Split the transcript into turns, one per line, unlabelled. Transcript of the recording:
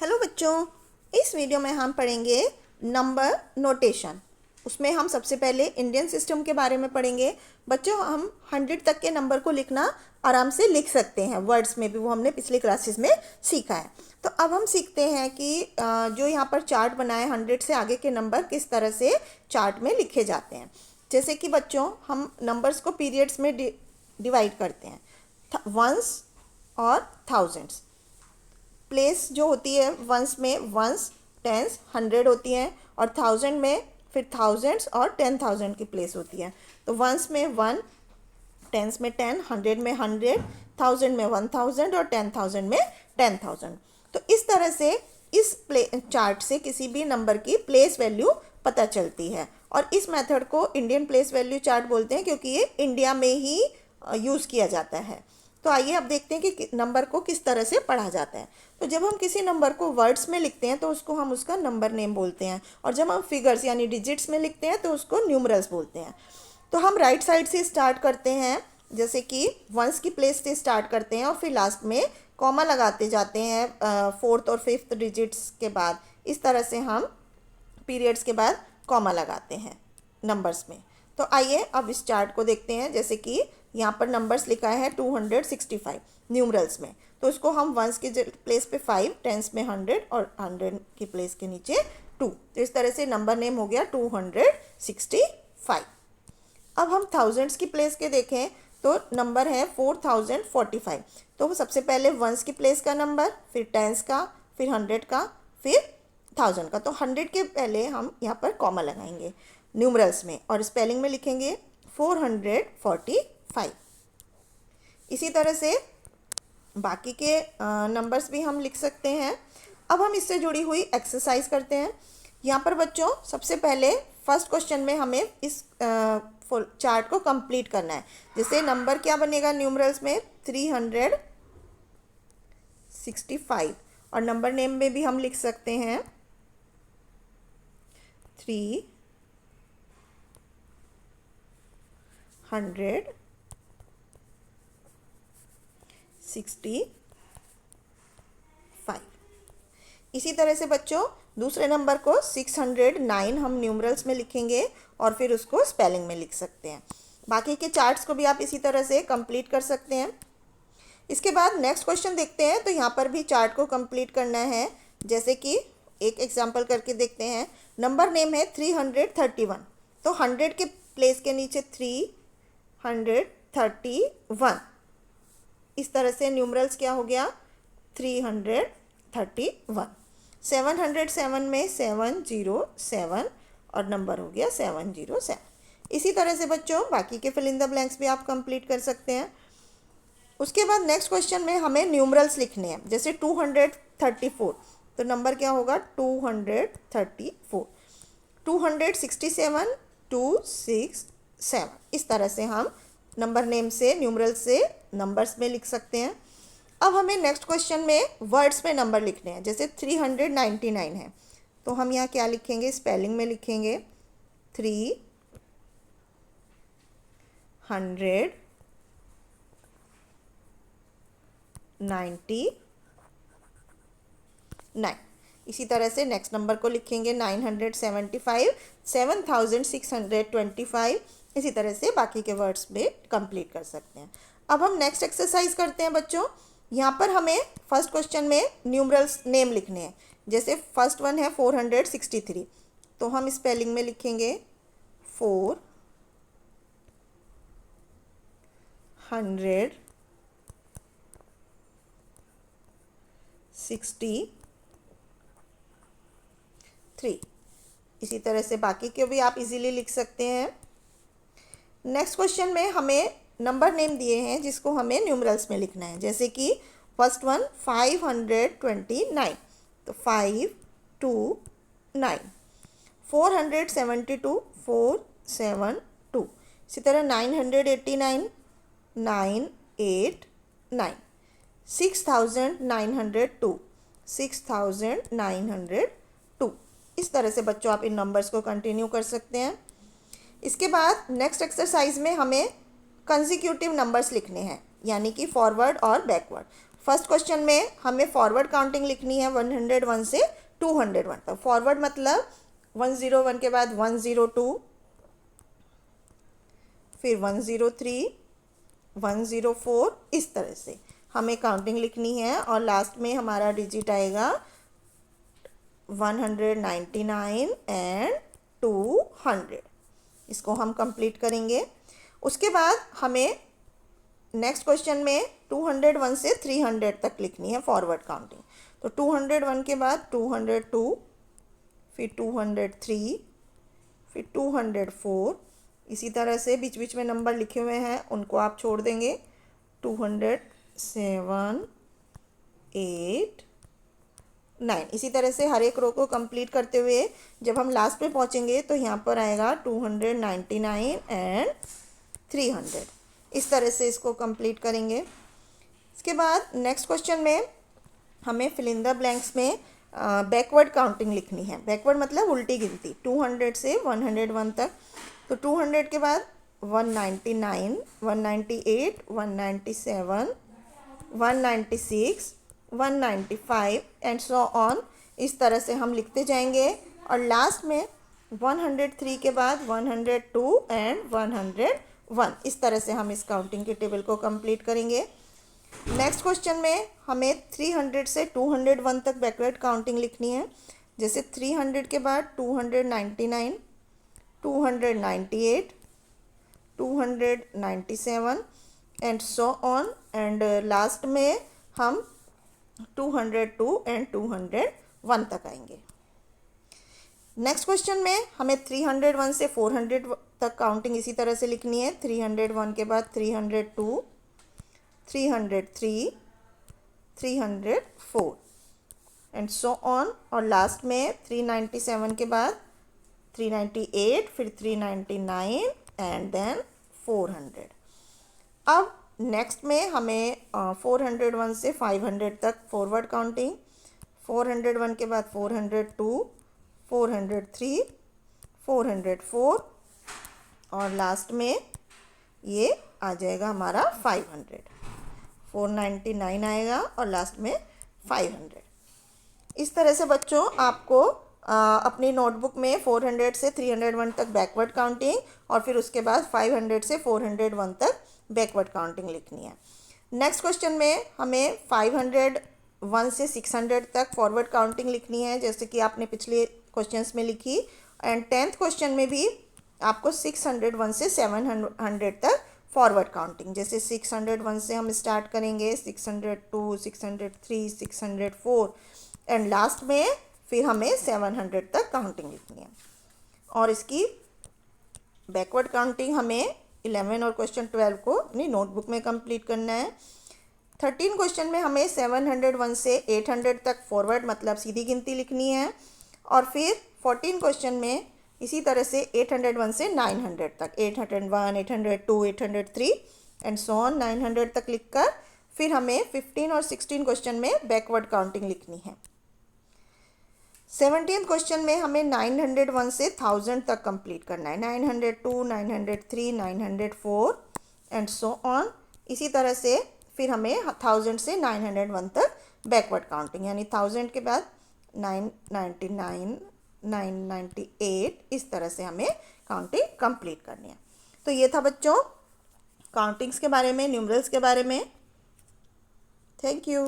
Hello बच्चों, इस video में हम पढ़ेंगे नंबर नोटेशन। उसमें हम सबसे पहले इंडियन सिस्टम के बारे में पढ़ेंगे। बच्चों, हम 100 तक के नंबर को लिखना आराम से लिख सकते हैं, वर्ड्स में भी, वो हमने पिछली क्लासेस में सीखा है। तो अब हम सीखते हैं कि जो यहाँ पर चार्ट बना है 100 से आगे के नंबर किस तरह से चार्ट में लिखे जाते हैं। जैसे कि बच्चों, हम नंबर्स को पीरियड्स में डिवाइड करते हैं, वंस और थाउजेंड्स। प्लेस जो होती है वंस में वंस, टेंस, 100 होती हैं, और थाउजेंड में फिर थाउजेंड्स और 10,000 की प्लेस होती है। तो वंस में 1, टेंस में 10, 100 में 100, थाउजेंड में 1000 और 10,000 में 10,000। तो इस तरह से इस चार्ट से किसी भी नंबर की प्लेस वैल्यू पता चलती है, और इस मेथड को इंडियन प्लेस वैल्यू चार्ट बोलते हैं, क्योंकि ये इंडिया में ही यूज़ किया जाता है। तो आइए अब देखते हैं कि नंबर को किस तरह से पढ़ा जाता है। तो जब हम किसी नंबर को वर्ड्स में लिखते हैं तो उसको हम उसका नंबर नेम बोलते हैं, और जब हम फिगर्स यानी डिजिट्स में लिखते हैं तो उसको न्यूमरल्स बोलते हैं। तो हम राइट साइड से स्टार्ट करते हैं, जैसे कि वंस की प्लेस से स्टार्ट करते हैं और फिर लास्ट में कॉमा लगाते जाते हैं 4th और 5th डिजिट्स के बाद। इस तरह से हम पीरियड्स के बाद कॉमा लगाते हैं नंबर्स में। तो आइए अब इस चार्ट को देखते हैं। जैसे कि यहाँ पर नंबर्स लिखा है 265 न्यूमरल्स में, तो उसको हम वंस की प्लेस पे 5, टेंस में 100 और 100 की प्लेस के नीचे 2। तो इस तरह से नंबर नेम हो गया 265। अब हम थाउजेंड्स की प्लेस के देखें तो नंबर है 4045। तो सबसे पहले वंस की प्लेस का नंबर, फिर टेंस का, फिर 100 का, फिर 1000 का। तो 100 के पहले हम यहाँ पर कॉमा लगाएंगे न्यूमरल्स में, और स्पेलिंग में लिखेंगे 445। इसी तरह से बाकी के नंबर्स भी हम लिख सकते हैं। अब हम इससे जुड़ी हुई एक्सरसाइज करते हैं। यहाँ पर बच्चों, सबसे पहले फर्स्ट क्वेश्चन में हमें इस चार्ट को कंप्लीट करना है। जैसे नंबर क्या बनेगा न्यूमरल्स में 365, और नंबर नेम में भी हम लिख सकते हैं 365। इसी तरह से बच्चों, दूसरे नंबर को 609 हम न्यूमरल्स में लिखेंगे और फिर उसको स्पेलिंग में लिख सकते हैं। बाकी के चार्ट्स को भी आप इसी तरह से कंप्लीट कर सकते हैं। इसके बाद नेक्स्ट क्वेश्चन देखते हैं। तो यहाँ पर भी चार्ट को कंप्लीट करना है। जैसे कि एक एग्जांपल करके देखते हैं। नंबर नेम है 331, तो 100 के प्लेस के नीचे 331। इस तरह से न्यूमरल्स क्या हो गया 331। 707 में 707 और नंबर हो गया 707। इसी तरह से बच्चों बाकी के फिल इन द ब्लैंक्स भी आप कंप्लीट कर सकते हैं। उसके बाद नेक्स्ट क्वेश्चन में हमें न्यूमरल्स लिखने हैं। जैसे 234, तो नंबर क्या होगा 234। 267, 267। इस तरह से हम नंबर नेम से, न्यूमरल से नंबर्स में लिख सकते हैं। अब हमें नेक्स्ट क्वेश्चन में वर्ड्स में नंबर लिखने हैं। जैसे 399 है, तो हम यहाँ क्या लिखेंगे, स्पेलिंग में लिखेंगे 399। इसी तरह से नेक्स्ट नंबर को लिखेंगे 975, 7625। इसी तरह से बाकी के वर्ड्स में कंप्लीट कर सकते हैं। अब हम नेक्स्ट एक्सरसाइज करते हैं बच्चों। यहाँ पर हमें फर्स्ट क्वेश्चन में न्यूमरल्स नेम लिखने हैं। जैसे फर्स्ट वन है 463, तो हम स्पेलिंग में लिखेंगे 463। इसी तरह से बाकी के भी आप इजीली लिख सकते हैं। नेक्स्ट क्वेश्चन में हमें नंबर नेम दिए हैं जिसको हमें न्यूमरल्स में लिखना है। जैसे कि फर्स्ट वन 529, तो 529। 472, 472। इसी तरह 989, 989। 6902, 6902। इस तरह से बच्चों आप इन नंबर्स को कंटिन्यू कर सकते हैं। इसके बाद नेक्स्ट एक्सरसाइज में हमें कंसेक्यूटिव नंबर्स लिखने हैं, यानी कि फॉरवर्ड और बैकवर्ड। फर्स्ट क्वेश्चन में हमें फॉरवर्ड काउंटिंग लिखनी है 101 से 201 तक। फॉरवर्ड मतलब 101 के बाद 102, फिर 103, 104, इस तरह से हमें काउंटिंग लिखनी है। और लास्ट में हमारा डिजिट आएगा 199 एंड 200। इसको हम कंप्लीट करेंगे। उसके बाद हमें नेक्स्ट क्वेश्चन में 201 से 300 तक लिखनी है फॉरवर्ड काउंटिंग। तो 201 के बाद 202, फिर 203, फिर 204, इसी तरह से बीच बीच में नंबर लिखे हुए हैं उनको आप छोड़ देंगे। 207, 8, 9, इसी तरह से हर एक रो को कंप्लीट करते हुए जब हम लास्ट पे पहुंचेंगे तो यहाँ पर आएगा 299 एंड 300। इस तरह से इसको कंप्लीट करेंगे। इसके बाद नेक्स्ट क्वेश्चन में हमें फिल इन द ब्लैंक्स में बैकवर्ड काउंटिंग लिखनी है। बैकवर्ड मतलब उल्टी गिनती, 200 से 101 तक। तो 200 के बाद 199, 198, 197, 196, 195 एंड सो ऑन। इस तरह से हम लिखते जाएंगे। और लास्ट में 103 के बाद 102 एंड 101, इस तरह से हम इस काउंटिंग के टेबल को कंप्लीट करेंगे। नेक्स्ट क्वेश्चन में हमें 300 से 201 तक बैकवर्ड काउंटिंग लिखनी है। जैसे 300 के बाद 299, 298, 297 and so on. And last में हम 202 एंड 201 तक आएंगे। नेक्स्ट क्वेश्चन में हमें 301 से 400 तक काउंटिंग इसी तरह से लिखनी है। 301 के बाद 302, 303, 304 एंड सो ऑन। और लास्ट में 397 के बाद 398, फिर 399 एंड देन 400। अब नेक्स्ट में हमें 401 से 500 तक फॉरवर्ड काउंटिंग। 401 के बाद 402, 403, 404 और लास्ट में ये आ जाएगा हमारा 500। 499 आएगा और लास्ट में 500। इस तरह से बच्चों आपको अपनी नोटबुक में 400 से 301 तक बैकवर्ड काउंटिंग और फिर उसके बाद 500 से 401 तक बैकवर्ड काउंटिंग लिखनी है। नेक्स्ट क्वेश्चन में हमें 501 से 600 तक फॉरवर्ड काउंटिंग लिखनी है, जैसे कि आपने पिछले क्वेश्चंस में लिखी। एंड 10th क्वेश्चन में भी आपको 601 से 700 तक फॉरवर्ड काउंटिंग, जैसे 601 से हम स्टार्ट करेंगे, 602, 603, 604 एंड लास्ट में फिर हमें 700 तक काउंटिंग लिखनी है। और इसकी बैकवर्ड काउंटिंग हमें 11 और क्वेश्चन 12 को अपनी नोटबुक में कंप्लीट करना है। 13 क्वेश्चन में हमें 701 से 800 तक फॉरवर्ड मतलब सीधी गिनती लिखनी है। और फिर 14 क्वेश्चन में इसी तरह से 801 से 900 तक, 801, 802, 803 एंड सो ऑन 900 तक लिखकर फिर हमें 15 और 16 क्वेश्चन में बैकवर्ड काउंटिंग लिखनी है। 17th क्वेश्चन में हमें 901 से 1000 तक कंप्लीट करना है। 902, 903, 904 एंड सो ऑन। इसी तरह से फिर हमें 1000 से 901 तक बैकवर्ड काउंटिंग, यानी 1000 के बाद 999, 998, इस तरह से हमें काउंटिंग कंप्लीट करनी है। तो ये था बच्चों काउंटिंग्स के बारे में, न्यूमरल्स के बारे में। Thank you.